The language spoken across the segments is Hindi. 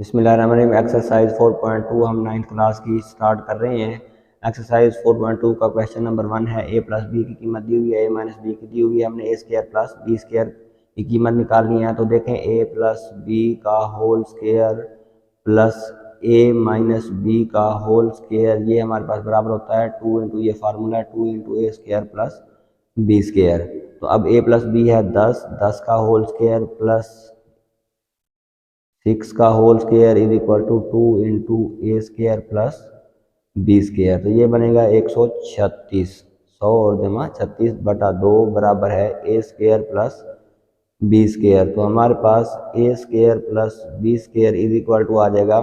बिस्मिल्लाहिर्रहमानिर्रहीम। एक्सरसाइज 4.2 हम 9th क्लास की स्टार्ट कर रहे हैं। एक्सरसाइज 4.2 का क्वेश्चन नंबर 1 है। ए प्लस बी की कीमत दी हुई है, ए माइनस बी की दी हुई है। हमने ए स्क्वायर प्लस बी स्क्वायर की कीमत निकालनी है। तो देखें ए प्लस बी का होल स्क्वायर प्लस ए माइनस बी का होल स्क्वायर, ये हमारे पास बराबर होता है 2 इंटू ये फार्मूला है 2 into a square plus B square. तो अब ए प्लस बी है 10 का होल स्क्वायर प्लस 6 का whole square is equal to 2 into a square plus B square. तो ये बनेगा 136। 100 और जमा 36 बटा 2 बराबर है A square plus B square. तो हमारे पास A square plus B square is equal to आ जाएगा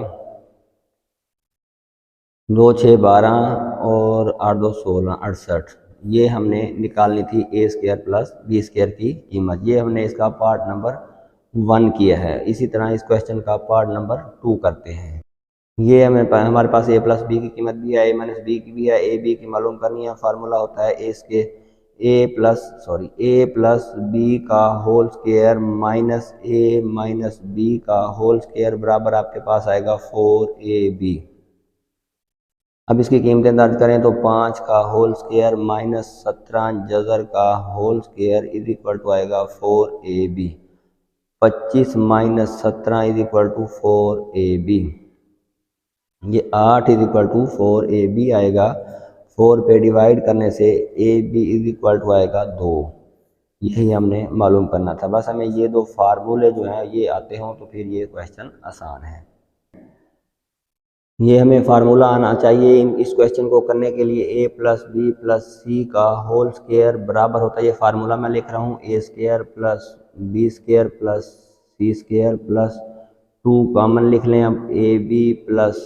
2 6 12 और 8 2 16 68। ये हमने निकालनी थी ए स्क्वायर प्लस बी स्क्वायर की कीमत। ये हमने इसका पार्ट नंबर 1 किया है। इसी तरह इस क्वेश्चन का पार्ट नंबर 2 करते हैं। ये हमारे पास ए प्लस बी की कीमत भी है, ए माइनस बी की भी है। ए बी की मालूम करनी है। फार्मूला होता है ए प्लस बी का होल स्क्वायर माइनस ए माइनस बी का होल स्क्वायर बराबर आपके पास आएगा 4ab। अब इसकी कीमतें दर्ज करें तो 5 का होल स्क्वायर माइनस 17 जज़र का whole square is equal to आएगा 4ab। 25 minus 17 is equal to 4ab। ये 8 इज इक्वल टू 4ab आएगा। 4 पे डिवाइड करने से ab इज इक्वल टू आएगा 2। यही हमने मालूम करना था। बस हमें ये दो फार्मूले जो हैं ये आते हों तो फिर ये क्वेश्चन आसान है। ये हमें फार्मूला आना चाहिए इस क्वेश्चन को करने के लिए। ए प्लस बी प्लस सी का होल स्क्वायर बराबर होता है, ये फार्मूला मैं लिख रहा हूँ, A square plus B square plus C square plus 2 common लिख लें। अब A B plus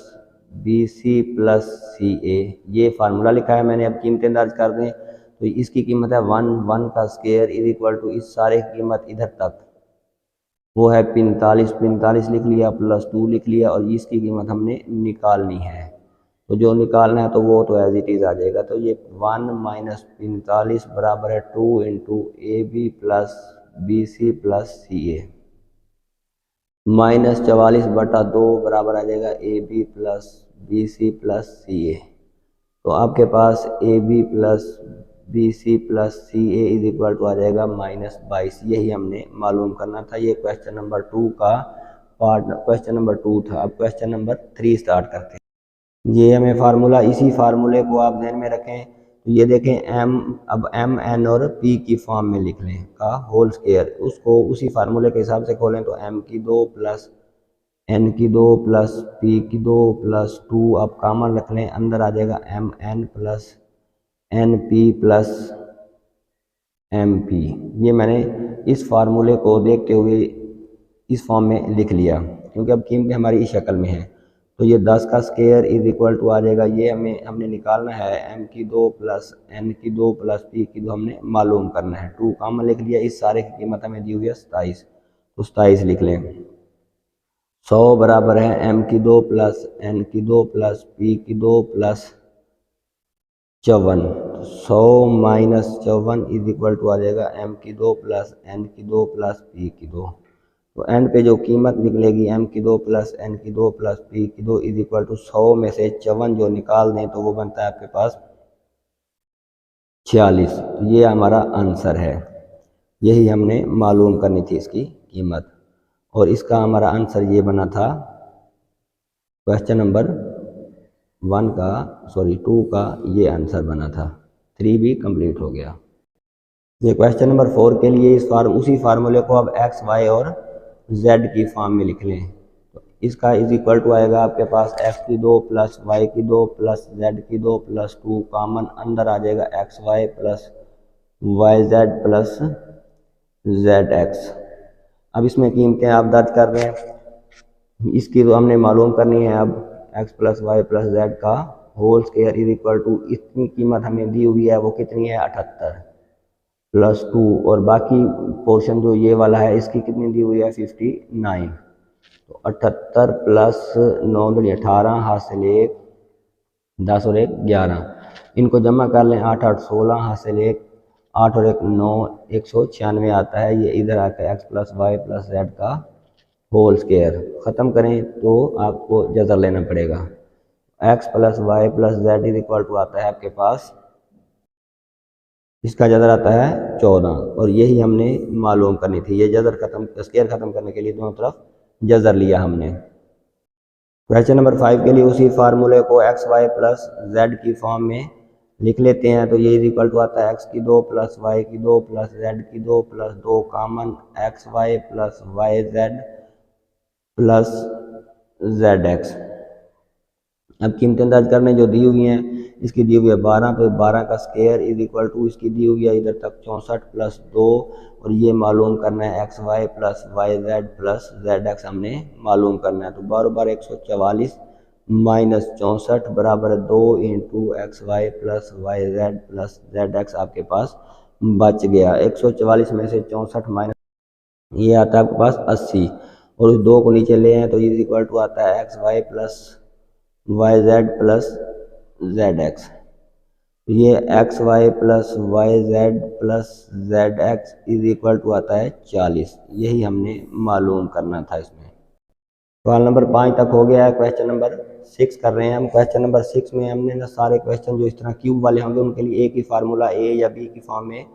B C plus C A, ये फार्मूला लिखा है मैंने। अब कीमतें दर्ज कर दें तो इसकी कीमत है 1 का स्क्वायर इज इक्वल टू इस सारे की कीमत इधर तक वो है 45 लिख लिया प्लस 2 लिख लिया और इसकी कीमत हमने निकालनी है। तो जो निकालना है तो वो तो एज इट इज़ आ जाएगा। तो ये 1 माइनस 45 बराबर है 2 into A B plus B C plus C A minus 44 बटा 2 बराबर आ जाएगा A B plus B C plus C A. तो आपके पास A B plus B C plus C A is equal to आ जाएगा -22। यही हमने मालूम करना था। ये क्वेश्चन नंबर 2 का क्वेश्चन नंबर 2 था। अब क्वेश्चन नंबर 3 स्टार्ट करते हैं। ये हमें फार्मूला, इसी फार्मूले को आप ध्यान में रखें। तो ये देखें अब एम एन और पी की फॉर्म में लिख लें का होल स्क्वायर, उसको उसी फार्मूले के हिसाब से खोलें तो एम की 2 प्लस एन की 2 प्लस पी की 2 प्लस 2 आप कॉमन रख लें, अंदर आ जाएगा M N plus N P plus M P. ये मैंने इस फार्मूले को देखते हुए इस फॉर्म में लिख लिया क्योंकि अब कीमतें हमारी इस शक्ल में हैं। तो ये 10 का स्क्वायर इज इक्वल टू आ जाएगा, ये हमने निकालना है एम की 2 प्लस एन की 2 प्लस पी की 2 हमने मालूम करना है। 2 कॉमन लिख लिया। इस सारे की कीमत हमें दी हुई है 27, तो 27 लिख लें। 100 बराबर है एम की 2 प्लस एन की 2 प्लस पी की 2 plus 54। 100 minus 54 is equal to आ जाएगा एम की 2 प्लस एन की 2 प्लस पी की 2। तो एन पे जो कीमत निकलेगी एम की 2 प्लस एन की 2 प्लस पी की 2 इज इक्वल टू 100 में से 54 जो निकाल दें तो वो बनता है आपके पास 46। तो ये हमारा आंसर है। यही हमने मालूम करनी थी इसकी कीमत, और इसका हमारा आंसर ये बना था क्वेश्चन नंबर 2 का ये आंसर बना था। 3 भी कंप्लीट हो गया। ये क्वेश्चन नंबर 4 के लिए उसी फार्मूले को अब एक्स वाई और जेड की फॉर्म में लिख लें। तो इसका इज इक्वल टू आएगा आपके पास एक्स की 2 प्लस वाई की 2 प्लस जेड की 2 प्लस 2 कॉमन, अंदर आ जाएगा x Y plus Y Z plus Z x. अब इसमें कीमतें आप दर्ज कर रहे हैं। इसकी तो हमने मालूम करनी है। अब X plus Y plus Z का whole square is equal to इतनी कीमत हमें दी हुई है, वो कितनी है 78 प्लस 2, और बाकी पोर्शन जो ये वाला है इसकी कितनी दी हुई है 59। तो 78 प्लस 9 18 हासिल 1 10 और 1 11, इनको जमा कर लें 8 8 16 हासिल 1 8 और 1 9 196 आता है। ये इधर आकर x plus Y plus Z का होल स्क्वायर। ख़त्म करें तो आपको जज़र लेना पड़ेगा। x plus Y plus z is equal to आता है आपके पास, इसका जज़र आता है 14, और यही हमने मालूम करनी थी। ये जज़र ख़त्म स्क्वायर ख़त्म करने के लिए दोनों तरफ जज़र लिया हमने। क्वेश्चन नंबर 5 के लिए उसी फार्मूले को एक्स वाई प्लस जेड की फॉर्म में लिख लेते हैं। तो ये इक्वल टू आता है एक्स की 2 प्लस वाई की 2 प्लस जेड की 2 plus 2 common x Y plus Y Z plus Z x. अब कीमतें दर्ज करने जो दी हुई हैं, इसकी दी हुई है 12, तो 12 का स्क्वायर इज इक्वल टू इसकी दी हुई है इधर तक 64 प्लस 2, और ये मालूम करना है x Y plus Y Z plus Z x हमने मालूम करना है। तो 12 144 माइनस 64 बराबर 2 into x Y plus Y Z plus Z x आपके पास बच गया। 144 में से 64 माइनस ये आता है आपके पास 80, और उस 2 को नीचे ले आए तो इज इक्वल टू आता है x Y plus Y Z plus Z X. ये X Y plus Y Z plus Z X is equal to आता है 40। यही हमने मालूम करना था इसमें। सवाल नंबर 5 तक हो गया है। क्वेश्चन नंबर 6 कर रहे हैं हम। क्वेश्चन नंबर 6 में हमने ना सारे क्वेश्चन जो इस तरह क्यूब वाले होंगे उनके लिए एक ही फार्मूला ए या बी की फॉर्म में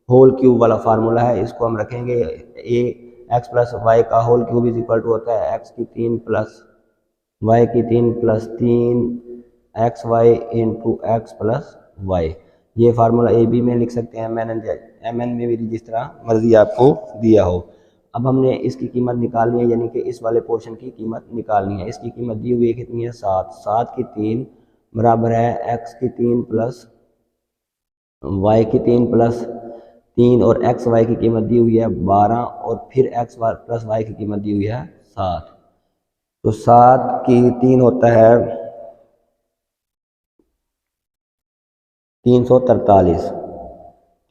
होल क्यूब वाला फार्मूला है, इसको हम रखेंगे। ए एक्स प्लस वाई का whole cube is equal to होता है एक्स की 3 प्लस वाई की 3 plus 3 x y into x plus y. ये फार्मूला ए बी में लिख सकते हैं, एम एन में भी जिस तरह मर्जी आपको दिया हो। अब हमने इसकी कीमत निकालनी है, यानी कि इस वाले पोर्शन की कीमत निकालनी है। इसकी कीमत दी हुई है कितनी है 7, 7 की 3 बराबर है एक्स की 3 प्लस वाई की 3 प्लस 3, और एक्स वाई की कीमत दी हुई है 12, और फिर एक्स प्लस वाई की कीमत दी हुई है 7। तो 7 की 3 होता है 343,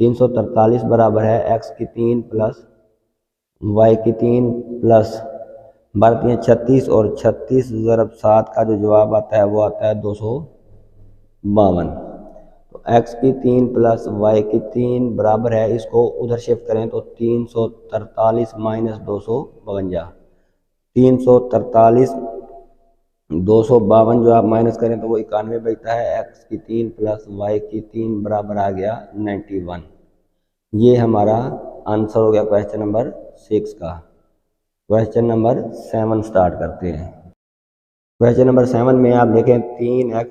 343 बराबर है एक्स की 3 प्लस वाई की 3 प्लस बढ़ती हैं 36, और 36 ज़रब 7 का जो जवाब आता है वो आता है 252। तो एक्स की 3 प्लस वाई की 3 बराबर है, इसको उधर शिफ्ट करें तो 343 माइनस 252, 343 252 जो आप माइनस करें तो वो 91 बचता है। एक्स की 3 प्लस वाई की 3 बराबर आ गया 91। ये हमारा आंसर हो गया क्वेश्चन नंबर 6 का। क्वेश्चन नंबर 7 स्टार्ट करते हैं। क्वेश्चन नंबर 7 में आप देखें 3x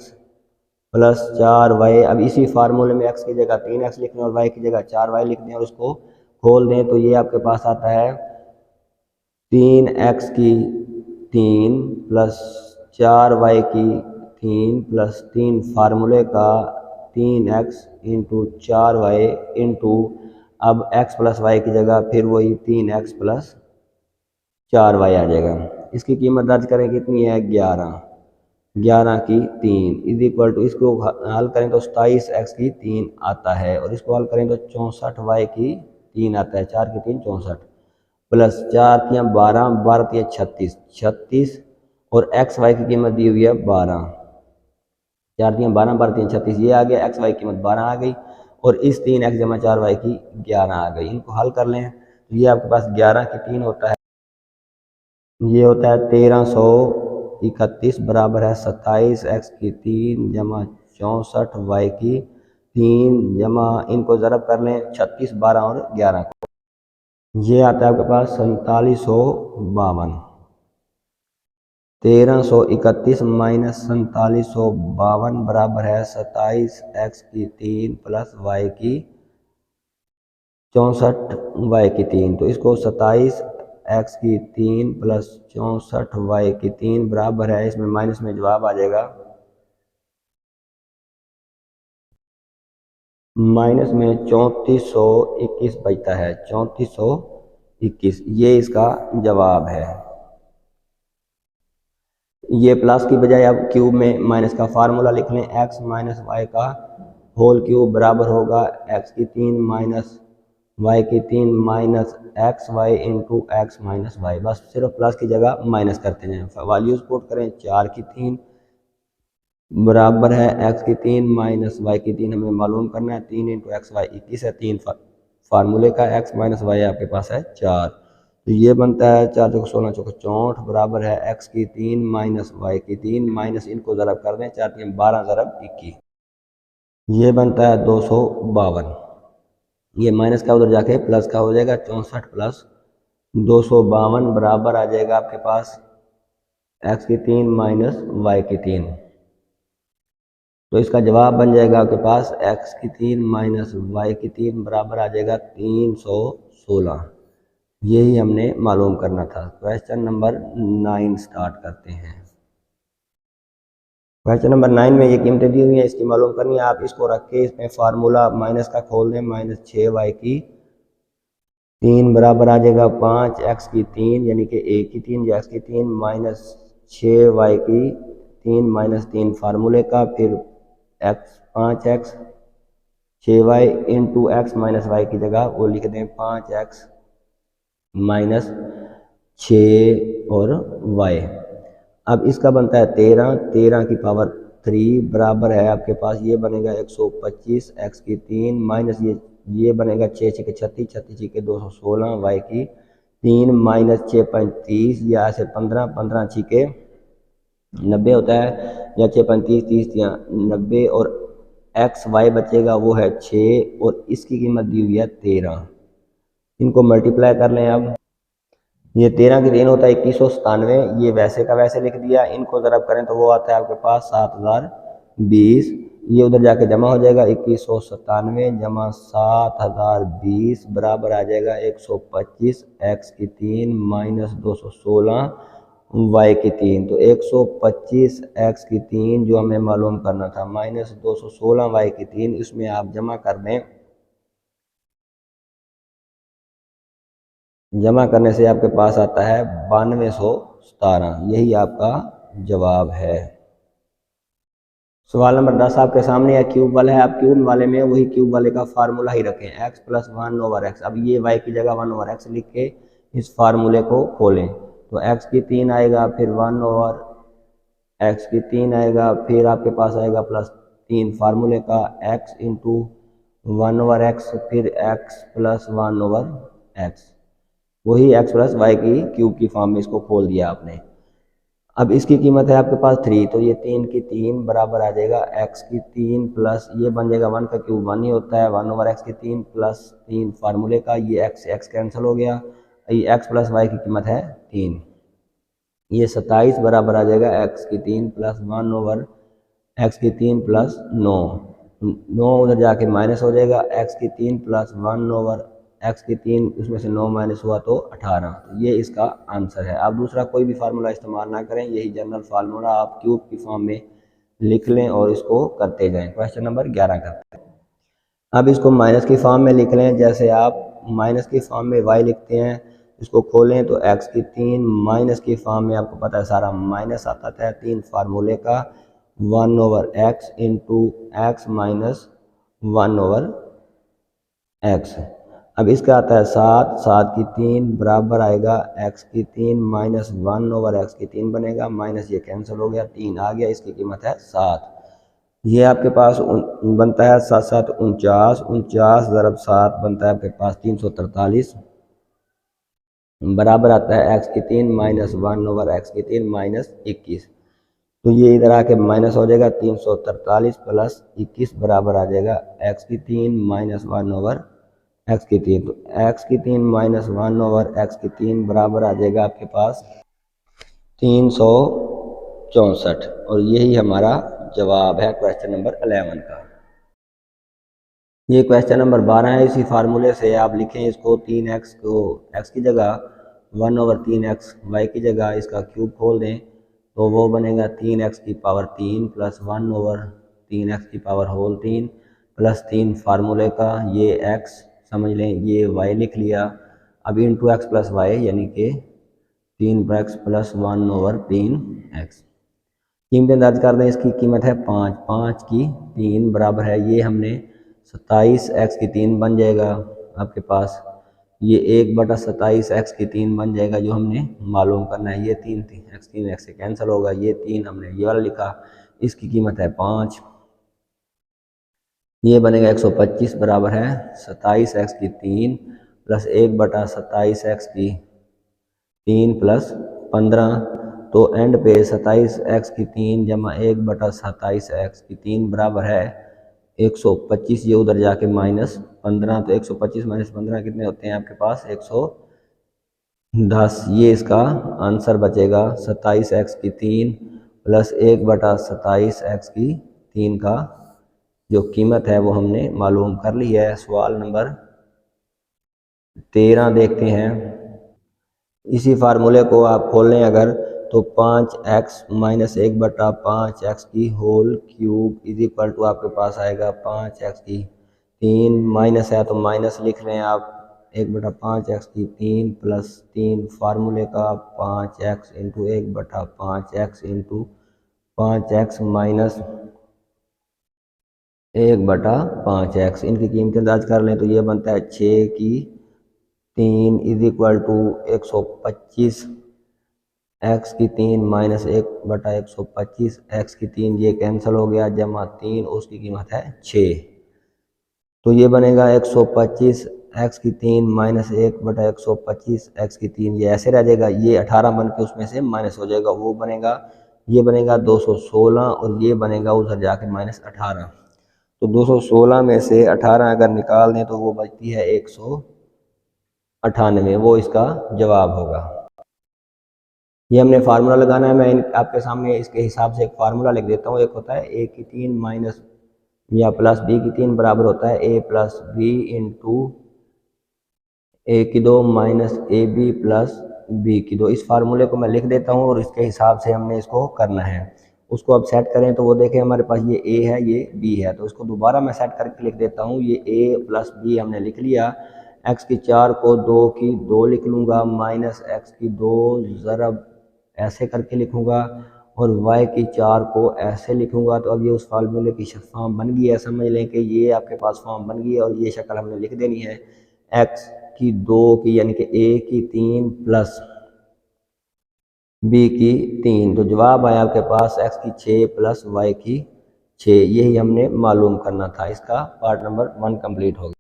प्लस 4y। अब इसी फार्मूले में x की जगह 3x लिखने और y की जगह 4y लिख दें और उसको खोल दें तो ये आपके पास आता है 3x की 3 प्लस 4y की 3 प्लस 3 फार्मूले का 3x इंटू 4y इंटू अब x प्लस वाई की जगह फिर वही 3x प्लस 4y आ जाएगा। इसकी कीमत दर्ज करें कितनी है 11, 11 की 3 इज इक्वल टू, इसको हल करें तो 27x की 3 आता है, और इसको हल करें तो 64y की 3 आता है। 4 की 3 64 प्लस 4 3 12, 12 3 36, 36 और एक्स वाई की कीमत दी हुई है 12, 4 3 12, 12 3 36, ये आ गया। एक्स वाई की कीमत 12 आ गई, और इस 3x जमा 4y की 11 आ गई। इनको हल कर लें तो ये आपके पास 11 की 3 होता है, ये होता है 1331 बराबर है 27x की 3 जमा 64y की 3 जमा, इनको ज़रब कर लें 36 12 और 11 को, ये आता है आपके पास 4752। 1331 माइनस 4752 बराबर है 27x की 3 प्लस वाई की 64y की 3। तो इसको 27x की 3 प्लस 64y की 3 बराबर है, इसमें माइनस में जवाब आ जाएगा माइनस में 3421 बचता है, 3421 ये इसका जवाब है। ये प्लस की बजाय अब क्यूब में माइनस का फार्मूला लिख लें। x माइनस वाई का होल क्यूब बराबर होगा x की 3 माइनस y की 3 minus x y into x minus y. बस सिर्फ प्लस की जगह माइनस करते हैं, वैल्यूज पुट करें। 4 की 3 बराबर है x की 3 माइनस वाई की 3 हमें मालूम करना है। 3 इंटू एक्स वाई 21 है, 3 फार्मूले का x माइनस वाई आपके पास है 4। तो ये बनता है 4 चौक 16 चौक 64 बराबर है x की 3 माइनस y की 3 माइनस इनको ज़रब कर दें 4 3 12 ज़रब 21, ये बनता है 252। ये माइनस का उधर जाके प्लस का हो जाएगा 64 प्लस 252 बराबर आ जाएगा आपके पास x की 3 माइनस y की 3। तो इसका जवाब बन जाएगा आपके पास x की 3 माइनस y की 3 बराबर आ जाएगा 316। यही हमने मालूम करना था। क्वेश्चन नंबर 9 स्टार्ट करते हैं। क्वेश्चन नंबर 9 में ये कीमतें दी हुई हैं, इसकी मालूम करनी है। आप इसको रख के इसमें फार्मूला माइनस का खोल दें, माइनस 6y की 3 बराबर आ जाएगा 5x की 3 यानी कि a की 3 या x की 3 माइनस 6y की 3 माइनस 3 फार्मूले का, फिर x 5x 6y into x minus y की जगह वो लिख दें 5x माइनस 6 और y। अब इसका बनता है 13, 13 की पावर 3 बराबर है आपके पास ये बनेगा 125 x की 3 माइनस ये बनेगा 6 6 के 36, 36 6 के 216 y की 3 माइनस 6 35 या ऐसे 15, 15 6 के 90 होता है या 6 35 30 या 90 और एक्स वाई बचेगा वो है 6 और इसकी कीमत दी हुई है 13। इनको मल्टीप्लाई कर लें। अब ये 13 की 3 होता है 2197, ये वैसे का वैसे लिख दिया। इनको ज़रब करें तो वो आता है आपके पास 7020, ये उधर जाके जमा हो जाएगा 2197 जमा 7020 बराबर आ जाएगा 125 एक्स की 3 माइनस 216 y की 3। तो 125 x की 3 जो हमें मालूम करना था माइनस 216 y की 3, इसमें आप जमा कर दें। जमा करने से आपके पास आता है 9217। यही आपका जवाब है। सवाल नंबर 10 आपके सामने है, क्यूब वाला है। आप क्यूब वाले में वही क्यूब वाले का फार्मूला ही रखें, x प्लस 1 ओवर एक्स। अब ये y की जगह 1 ओवर एक्स लिख के इस फार्मूले को खोलें तो x की 3 आएगा, फिर 1 ओवर x की 3 आएगा, फिर आपके पास आएगा प्लस 3 फार्मूले का x इंटू 1 ओवर एक्स, फिर x प्लस 1 ओवर एक्स। वही x प्लस वाई की क्यूब की फॉर्म में इसको खोल दिया आपने। अब इसकी कीमत है आपके पास 3, तो ये 3 की 3 बराबर आ जाएगा x की 3 प्लस ये बन जाएगा 1 का क्यूब 1 ही होता है 1 ओवर एक्स की 3 प्लस 3 फार्मूले का, ये x कैंसिल हो गया, ये x प्लस वाई की कीमत है 3। ये 27 बराबर आ जाएगा x की 3 प्लस 1 ओवर एक्स की 3 प्लस 9, 9 उधर जाके माइनस हो जाएगा x की 3 प्लस 1 ओवर एक्स की 3, उसमें से 9 माइनस हुआ तो 18। ये इसका आंसर है। आप दूसरा कोई भी फार्मूला इस्तेमाल ना करें, यही जनरल फार्मूला आप क्यूब की फॉर्म में लिख लें और इसको करते जाएं। क्वेश्चन नंबर 11 करते हैं। अब इसको माइनस की फॉर्म में लिख लें। जैसे आप माइनस की फॉर्म में y लिखते हैं, इसको खोलें तो x की 3 माइनस की फॉर्म में आपको पता है सारा माइनस आता है 3 फार्मूले का 1 over x into x minus 1 over x. अब इसका आता है 7, 7 की 3 बराबर आएगा x की 3 माइनस 1 ओवर एक्स की 3 बनेगा, माइनस ये कैंसिल हो गया 3 आ गया, इसकी कीमत है 7। ये आपके पास बनता है 7 7 49, 49 ज़रब 7 बनता है आपके पास 343 बराबर आता है x की 3 माइनस 1 ओवर एक्स की 3 माइनस 21। तो ये इधर आके माइनस हो जाएगा 343 प्लस 21 बराबर आ जाएगा x की 3 माइनस 1 ओवर एक्स की 3। तो एक्स की 3 माइनस 1 ओवर एक्स की 3 बराबर आ जाएगा आपके पास 364 और यही हमारा जवाब है क्वेश्चन नंबर 11 का। ये क्वेश्चन नंबर 12 है। इसी फार्मूले से आप लिखें इसको 3x को x की जगह 1 ओवर 3x y की जगह इसका क्यूब खोल दें तो वो बनेगा 3x की पावर 3 प्लस 1 ओवर 3x की पावर होल 3 प्लस 3 फार्मूले का, ये x समझ लें ये y लिख लिया। अब इंटू एक्स प्लस वाई यानी कि 3x प्लस 1 ओवर 3x। कीमतें दर्ज कर दें। इसकी कीमत है 5, 5 की 3 बराबर है ये हमने 27x की 3 बन जाएगा आपके पास, ये 1/27 एक्स की 3 बन जाएगा जो हमने मालूम करना है। ये 3 एक्स से कैंसिल होगा, ये 3 हमने ये वाला लिखा, इसकी कीमत है 5। ये बनेगा 125 बराबर है 27x की 3 प्लस 1/27 एक्स की 3 प्लस 15, तो एंड पे 27x की 3 जमा 1/27x की 3 बराबर है 125। ये उधर जाके -15, तो 125 - 15 कितने होते हैं आपके पास 110। ये इसका आंसर बचेगा 27x की 3 प्लस 1/27x की 3 का जो कीमत है वो हमने मालूम कर ली है। सवाल नंबर 13 देखते हैं। इसी फार्मूले को आप खोल लें अगर, तो 5x - 1/5x की whole cube is equal to आपके पास आएगा 5x की 3, माइनस है तो माइनस लिख रहे हैं आप 1/5x की 3 प्लस 3 फार्मूले का 5x into 1/5x into 5x minus 1/5x। इनकी कीमतें अंदाज कर लें तो ये बनता है 6 की 3 इज इक्वल टू 125 x की 3 माइनस 1/125 x की 3, ये कैंसिल हो गया, जमा 3 उसकी कीमत है 6। तो ये बनेगा 125 x की 3 माइनस 1/125 x की 3, ये ऐसे रह जाएगा। ये 18 बन के उसमें से माइनस हो जाएगा, वो बनेगा, ये बनेगा 216 और ये बनेगा उधर जाके -18। तो 216 में से 18 अगर निकाल दें तो वो बचती है 198, वो इसका जवाब होगा। ये हमने फार्मूला लगाना है। मैं आपके सामने इसके हिसाब से एक फार्मूला लिख देता हूँ। एक होता है a की 3 माइनस या प्लस b की 3 बराबर होता है a plus b into a की 2 minus a B plus b की 2। इस फार्मूले को मैं लिख देता हूँ और इसके हिसाब से हमने इसको करना है। उसको अब सेट करें तो वो देखें हमारे पास ये a है, ये b है, तो इसको दोबारा मैं सेट करके लिख देता हूँ। ये a प्लस b हमने लिख लिया। x की 4 को 2 की 2 लिख लूँगा, माइनस x की 2 ज़रब ऐसे करके लिखूंगा और y की 4 को ऐसे लिखूंगा। तो अब ये उस फार्मूले की फॉर्म बन गई है। समझ लें कि ये आपके पास फॉर्म बन गई है और ये शक्ल हमने लिख देनी है x की 2 की यानी कि a की 3 प्लस b की 3। तो जवाब आया आपके पास x की 6 प्लस y की 6। यही हमने मालूम करना था। इसका पार्ट नंबर 1 कंप्लीट हो गया।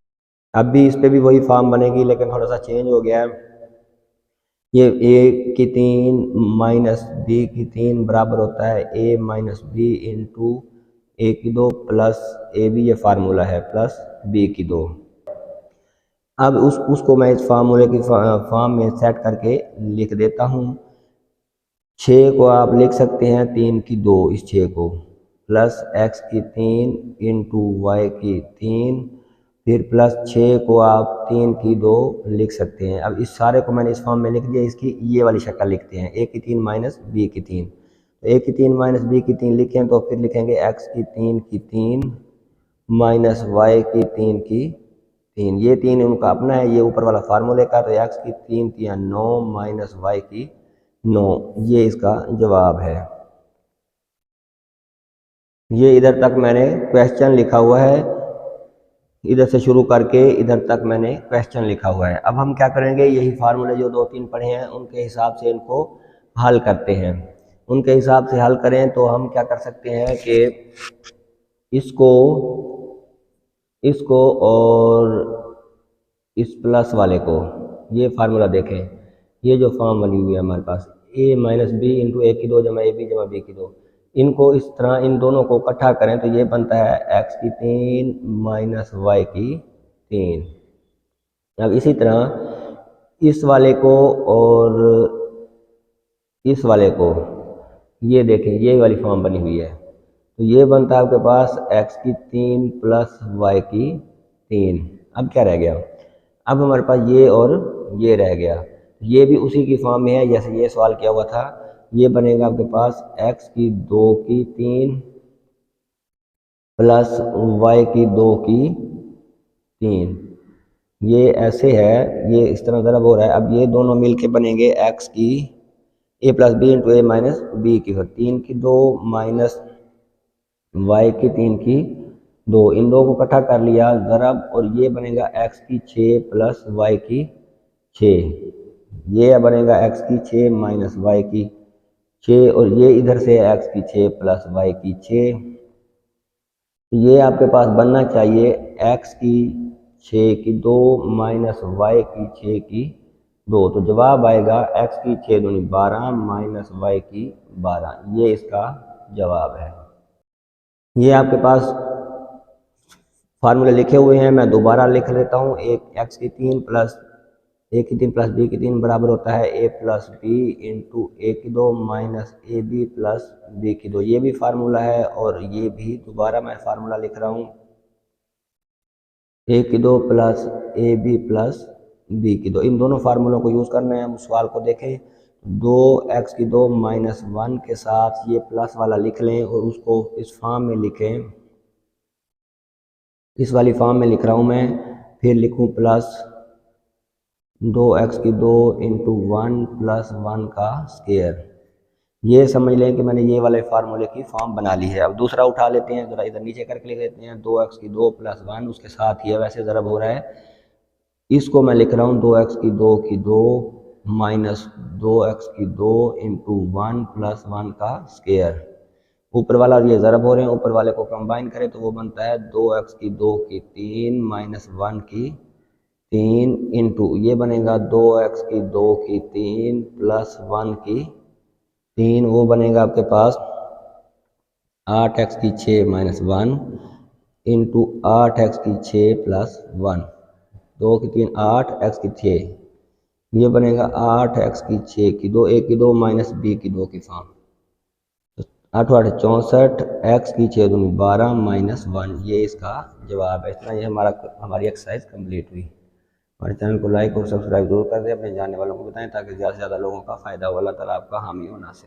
अब भी इस पर भी वही फॉर्म बनेगी लेकिन थोड़ा सा चेंज हो गया है। ये a की 3 माइनस b की 3 बराबर होता है a माइनस बी इंटू ए की 2 प्लस ए बी, ये फार्मूला है, प्लस b की 2। अब उसको मैं इस फार्मूले की फॉर्म में सेट करके लिख देता हूँ। 6 को आप लिख सकते हैं 3 की 2, इस 6 को, प्लस x की 3 इंटू वाई की 3, फिर प्लस 6 को आप 3 की 2 लिख सकते हैं। अब इस सारे को मैंने इस फॉर्म में लिख दिया। इसकी ये वाली शक्ल लिखते हैं, a की 3 माइनस बी की 3। तो a की 3 माइनस बी की 3 लिखें तो फिर लिखेंगे x की 3 माइनस वाई की 3 ये 3 उनका अपना है, ये ऊपर वाला फार्मूले का। तो x की 3 3 9 माइनस वाई की 9, ये इसका जवाब है। ये इधर तक मैंने क्वेश्चन लिखा हुआ है, इधर से शुरू करके इधर तक मैंने क्वेश्चन लिखा हुआ है। अब हम क्या करेंगे, यही फार्मूले जो 2-3 पढ़े हैं उनके हिसाब से इनको हल करते हैं। उनके हिसाब से हल करें तो हम क्या कर सकते हैं कि इसको इसको और इस प्लस वाले को, ये फार्मूला देखें, ये जो फॉर्म बनी हुई है हमारे पास a माइनस बी इंटू ए की 2 जमा ए बी जमा बी की 2, इनको इस तरह इन दोनों को इकट्ठा करें तो ये बनता है x की 3 माइनस वाई की 3। अब इसी तरह इस वाले को और इस वाले को, ये देखें, ये वाली फॉर्म बनी हुई है। तो ये बनता है आपके पास x की 3 प्लस वाई की 3। अब क्या रह गया, अब हमारे पास ये और ये रह गया। ये भी उसी की फॉर्म में है जैसे ये सवाल किया हुआ था। ये बनेगा आपके पास x की 2 की 3 प्लस y की 2 की 3। ये ऐसे है, ये इस तरह ज़रा हो रहा है। अब ये दोनों मिलके बनेंगे x की a plus b into a minus b की 3 की 2 माइनस y की 3 की 2। इन दो को इकट्ठा कर लिया ज़रब, और ये बनेगा x की 6 प्लस वाई की 6। ये बनेगा x की 6 माइनस वाई की 6, और ये इधर से x की 6 प्लस वाई की 6। ये आपके पास बनना चाहिए x की 6 की 2 माइनस वाई की 6 की 2, तो जवाब आएगा x की 6 दूनी 12 माइनस y की 12, ये इसका जवाब है। ये आपके पास फार्मूले लिखे हुए हैं, मैं दोबारा लिख लेता हूँ। एक x की 3 प्लस a की 3 प्लस b की 3 बराबर होता है a plus b into a की 2 minus a B plus b की 2, ये भी फार्मूला है। और ये भी दोबारा मैं फार्मूला लिख रहा हूँ, a की 2 plus a B plus b की 2, इन दोनों फार्मूलों को यूज़ करना है। हम सवाल को देखें, 2x की 2 माइनस 1 के साथ ये प्लस वाला लिख लें और उसको इस फॉर्म में लिखें, इस वाली फॉर्म में लिख रहा हूँ मैं। फिर लिखूँ प्लस 2x की 2 इंटू 1 प्लस 1 का स्क्वायर। ये समझ लें कि मैंने ये वाले फार्मूले की फॉर्म बना ली है। अब दूसरा उठा लेते हैं, जरा इधर नीचे करके लिख लेते हैं। 2x की 2 प्लस 1, उसके साथ ही वैसे ज़रब हो रहा है, इसको मैं लिख रहा हूँ 2x की 2 की 2 माइनस 2x की 2 इंटू 1 प्लस 1 का स्क्वायर। ऊपर वाला ये ज़रब हो रहे हैं, ऊपर वाले को कंबाइन करें तो वो बनता है 2x की 2 की 3 माइनस 1 की 3 इंटू ये बनेगा 2x की 2 की 3 प्लस 1 की 3, वो बनेगा आपके पास 8x की 6 माइनस 1 इंटू 8x की 6 प्लस 1, 2 की 3 8x की 6, ये बनेगा 8x की 6 की 2, a की 2 माइनस b की 2 की फॉर्म। 8 8 64, x की 6 दूनी 12 माइनस 1, ये इसका जवाब है। इतना ये हमारी एक्सरसाइज कंप्लीट हुई। हमारे चैनल को लाइक और सब्सक्राइब जरूर कर दें, अपने जानने वालों को बताएं ताकि ज़्यादा से ज़्यादा लोगों का फ़ायदा हो। अल्लाह ताला आपका हामी हो नासिर।